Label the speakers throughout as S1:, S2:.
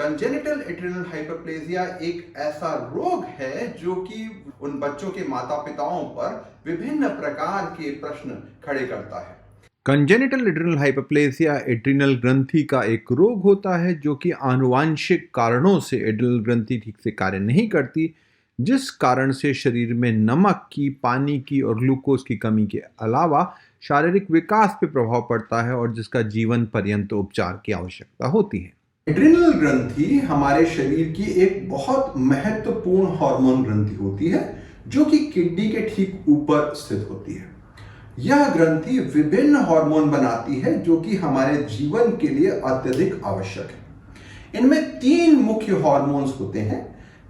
S1: Congenital adrenal hyperplasia एक ऐसा रोग है जो कि उन बच्चों के माता पिताओं पर विभिन्न प्रकार के प्रश्न खड़े करता है।
S2: कंजेनिटल एड्रिनल हाइपरप्लेसिया एड्रिनल ग्रंथि का एक रोग होता है जो कि आनुवांशिक कारणों से एड्रिनल ग्रंथि ठीक से कार्य नहीं करती, जिस कारण से शरीर में नमक की, पानी की और ग्लूकोज की कमी के अलावा शारीरिक विकास पर प्रभाव पड़ता है और जिसका जीवन पर्यंत उपचार की आवश्यकता होती है।
S1: एड्रिनल ग्रंथि हमारे शरीर की एक बहुत महत्वपूर्ण हार्मोन ग्रंथि होती है जो कि किडनी के ठीक ऊपर स्थित होती है। यह ग्रंथि विभिन्न हार्मोन बनाती है जो कि हमारे जीवन के लिए अत्यधिक आवश्यक है। इनमें 3 मुख्य हार्मोन्स होते हैं।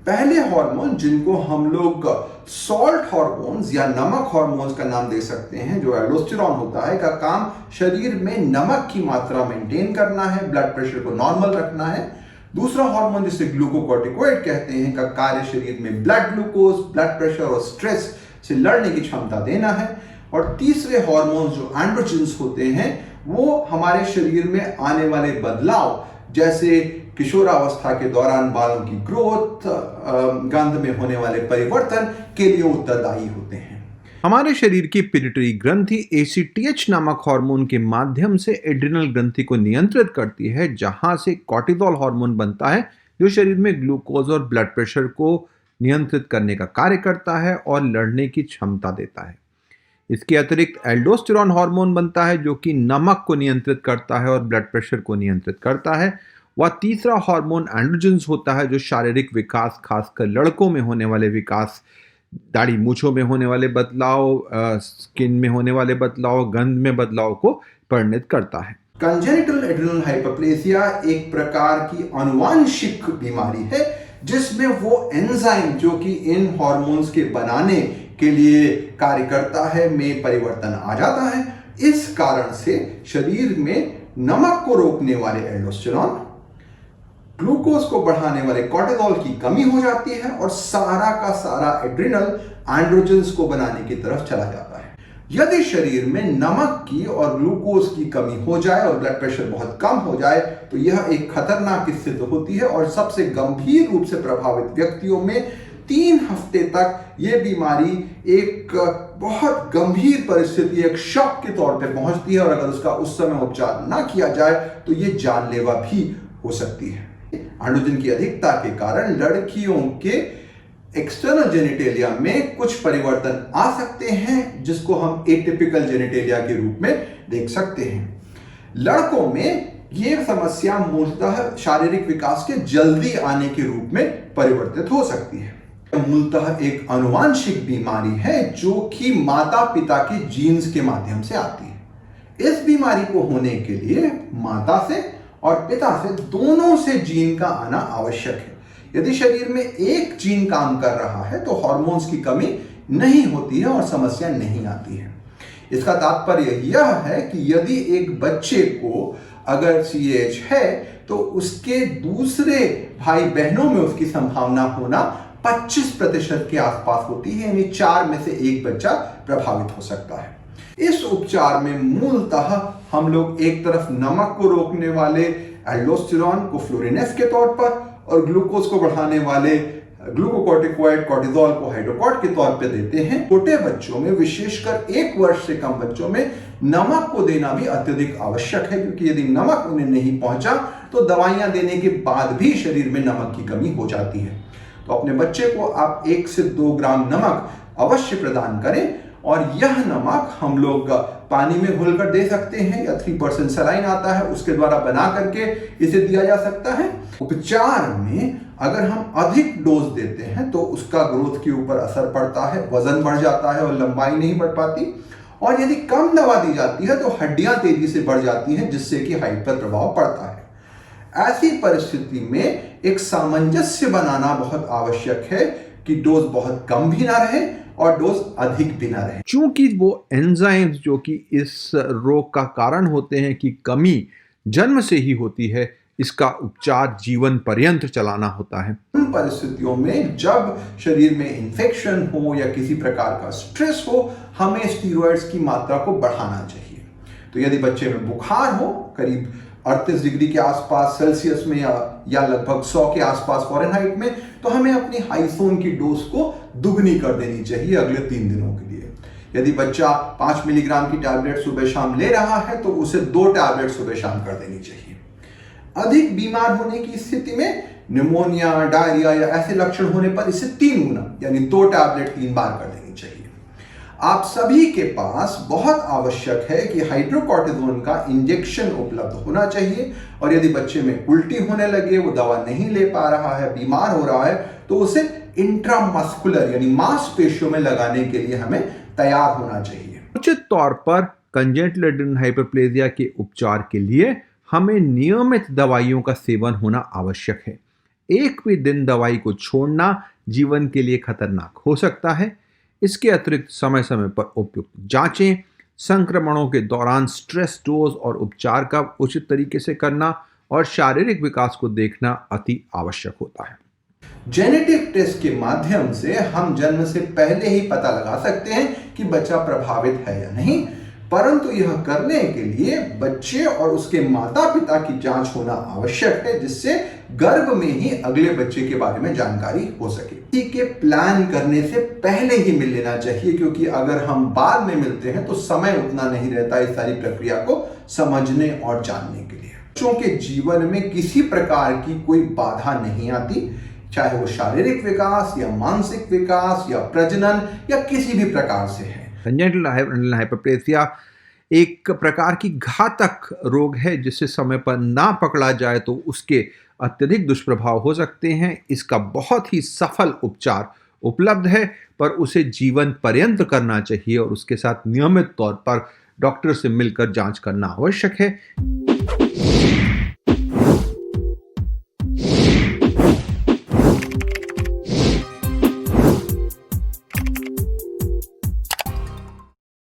S1: पहले हार्मोन, जिनको हम लोग सॉल्ट हार्मोन्स या नमक हार्मोन्स का नाम दे सकते हैं, जो एल्डोस्टेरॉन होता है, का काम शरीर में नमक की मात्रा मेंटेन करना है, ब्लड प्रेशर को नॉर्मल रखना है। दूसरा हार्मोन, जिसे ग्लूकोकॉर्टिकोइड कहते हैं, का कार्य शरीर में ब्लड ग्लूकोज, ब्लड प्रेशर और स्ट्रेस से लड़ने की क्षमता देना है। और तीसरे हार्मोन्स जो एंड्रोजेंस होते हैं, वो हमारे शरीर में आने वाले बदलाव, जैसे किशोरावस्था के दौरान बालों की ग्रोथ, गंध में होने वाले परिवर्तन के लिए उत्तरदायी होते हैं।
S2: हमारे शरीर की पिट्यूटरी ग्रंथि ACTH नामक हार्मोन के माध्यम से एड्रिनल ग्रंथि को नियंत्रित करती है, जहां से कॉर्टिसोल हार्मोन बनता है जो शरीर में ग्लूकोज और ब्लड प्रेशर को नियंत्रित करने का कार्य करता है और लड़ने की क्षमता देता है। इसके अतिरिक्त एल्डोस्टेरॉन हार्मोन बनता है जो कि नमक को नियंत्रित करता है और ब्लड प्रेशर को नियंत्रित करता है। वह तीसरा हार्मोन एंड्रोजेंस होता है जो शारीरिक विकास, खासकर लड़कों में होने वाले विकास, दाढ़ी मूछों में होने वाले बदलाव, स्किन में होने वाले बदलाव, गंध में बदलाव को परिणित करता है।
S1: कंजेनिटल एड्रिनल हाइपरप्लेसिया एक प्रकार की आनुवांशिक बीमारी है जिसमें वो एंजाइम जो कि इन हार्मोन्स के बनाने के लिए कार्य करता है में परिवर्तन आ जाता है। इस कारण से शरीर में नमक को रोकने वाले एल्डोस्टेरॉन, ग्लूकोज को बढ़ाने वाले कॉर्टिसोल की कमी हो जाती है और सारा का सारा एड्रिनल एंड्रोजेंस को बनाने की तरफ चला जाता है। यदि शरीर में नमक की और ग्लूकोज की कमी हो जाए और ब्लड प्रेशर बहुत कम हो जाए तो यह एक खतरनाक स्थिति होती है और सबसे गंभीर रूप से प्रभावित व्यक्तियों में 3 हफ्ते तक यह बीमारी एक बहुत गंभीर परिस्थिति, एक शॉक के तौर पे पहुंचती है और अगर उसका उस समय उपचार ना किया जाए तो यह जानलेवा भी हो सकती है। एंड्रोजन की अधिकता के कारण लड़कियों के एक्सटर्नल जेनिटेलिया में कुछ परिवर्तन आ सकते हैं जिसको हम एटिपिकल जेनिटेलिया के रूप में देख सकते हैं। लड़कों में यह समस्या मूलतः शारीरिक विकास के जल्दी आने के रूप में परिवर्तित हो सकती है। मूलतः एक आनुवांशिक बीमारी है जो कि माता पिता के जीन्स के माध्यम से आती है। इस बीमारी को होने के लिए माता से और पिता से, दोनों से जीन का आना आवश्यक है। यदि शरीर में एक जीन काम कर रहा है तो हार्मोन्स की कमी नहीं होती है और समस्या नहीं आती है। इसका तात्पर्य यह है कि यदि एक बच्चे को अगर CAH है तो उसके दूसरे भाई बहनों में उसकी संभावना होना 25% के आसपास होती है, यानी 4 में से 1 बच्चा प्रभावित हो सकता है। इस उपचार में मूलतः हम लोग एक तरफ नमक को रोकने वाले एल्डोस्टेरॉन को फ्लोरिनेस के तौर पर और ग्लूकोज को बढ़ाने वाले ग्लूकोकॉर्टिकोइड, कॉर्टिसोल को हाइड्रोकॉर्ट के तौर पे देते हैं। छोटे बच्चों में, विशेषकर 1 वर्ष से कम बच्चों में, नमक को देना भी अत्यधिक आवश्यक है, क्योंकि यदि नमक उन्हें नहीं पहुंचा तो दवाइयां देने के बाद भी शरीर में नमक की कमी हो जाती है। तो अपने बच्चे को आप 1 से 2 ग्राम नमक अवश्य प्रदान करें और यह नमक हम लोग पानी में घोलकर दे सकते हैं या 3% सलाइन आता है उसके द्वारा बना करके इसे दिया जा सकता है। उपचार में अगर हम अधिक डोज देते हैं तो उसका ग्रोथ के ऊपर असर पड़ता है, वजन बढ़ जाता है और लंबाई नहीं बढ़ पाती। और यदि कम दवा दी जाती है तो हड्डियां तेजी से बढ़ जाती हैं जिससे कि हाइट पर प्रभाव पड़ता है। ऐसी परिस्थिति में एक सामंजस्य बनाना बहुत आवश्यक है कि डोज बहुत कम भी ना रहे और डोज अधिक भी ना रहे।
S2: चूंकि वो एंजाइम्स जो कि इस रोग का कारण होते हैं की कमी जन्म से ही होती है, इसका उपचार जीवन पर्यंत चलाना होता है।
S1: उन परिस्थितियों में जब शरीर में इन्फेक्शन हो या किसी प्रकार का स्ट्रेस हो, हमें स्टीरॉयड्स की मात्रा को बढ़ाना चाहिए। तो यदि बच्चे में बुखार हो, करीब 38 डिग्री के आसपास सेल्सियस में या लगभग 100 के आसपास फ़ारेनहाइट में, तो हमें अपनी हाइसोन की डोज को दुगनी कर देनी चाहिए अगले 3 दिनों के लिए। यदि बच्चा 5 मिलीग्राम की टैबलेट सुबह शाम ले रहा है तो उसे 2 टैबलेट सुबह शाम कर देनी चाहिए। अधिक बीमार होने की स्थिति में निमोनिया, डायरिया या ऐसे लक्षण होने पर इसे 3 गुना यानी 2 टैबलेट 3 बार कर देनी चाहिए। आप सभी के पास बहुत आवश्यक है कि हाइड्रोकॉर्टिजोन का इंजेक्शन उपलब्ध होना चाहिए, और यदि बच्चे में उल्टी होने लगे, वो दवा नहीं ले पा रहा है, बीमार हो रहा है, तो उसे इंट्रामस्कुलर यानी मांसपेशियों में लगाने के लिए हमें तैयार होना चाहिए।
S2: उचित तौर पर कंजेनिटल एड्रेनल हाइपरप्लेजिया के उपचार के लिए हमें नियमित दवाइयों का सेवन होना आवश्यक है। एक भी दिन दवाई को छोड़ना जीवन के लिए खतरनाक हो सकता है। इसके अतिरिक्त समय समय पर उपयुक्त जांचें, संक्रमणों के दौरान स्ट्रेस डोज और उपचार का उचित तरीके से करना और शारीरिक विकास को देखना अति आवश्यक होता है।
S1: जेनेटिक टेस्ट के माध्यम से हम जन्म से पहले ही पता लगा सकते हैं कि बच्चा प्रभावित है या नहीं, परंतु यह करने के लिए बच्चे और उसके माता पिता की जांच होना आवश्यक है, जिससे गर्भ में ही अगले बच्चे के बारे में जानकारी हो सके। इसी के प्लान करने से पहले ही मिल लेना चाहिए, क्योंकि अगर हम बाद में मिलते हैं तो समय उतना नहीं रहता इस सारी प्रक्रिया को समझने और जानने के लिए। बच्चों के जीवन में किसी प्रकार की कोई बाधा नहीं आती, चाहे वो शारीरिक विकास या मानसिक विकास या प्रजनन या किसी भी प्रकार से है।
S2: कंजेनिटल एड्रेनल हाइपरप्लेजिया एक प्रकार की घातक रोग है, जिसे समय पर ना पकड़ा जाए तो उसके अत्यधिक दुष्प्रभाव हो सकते हैं। इसका बहुत ही सफल उपचार उपलब्ध है, पर उसे जीवन पर्यंत करना चाहिए और उसके साथ नियमित तौर पर डॉक्टर से मिलकर जांच करना आवश्यक है।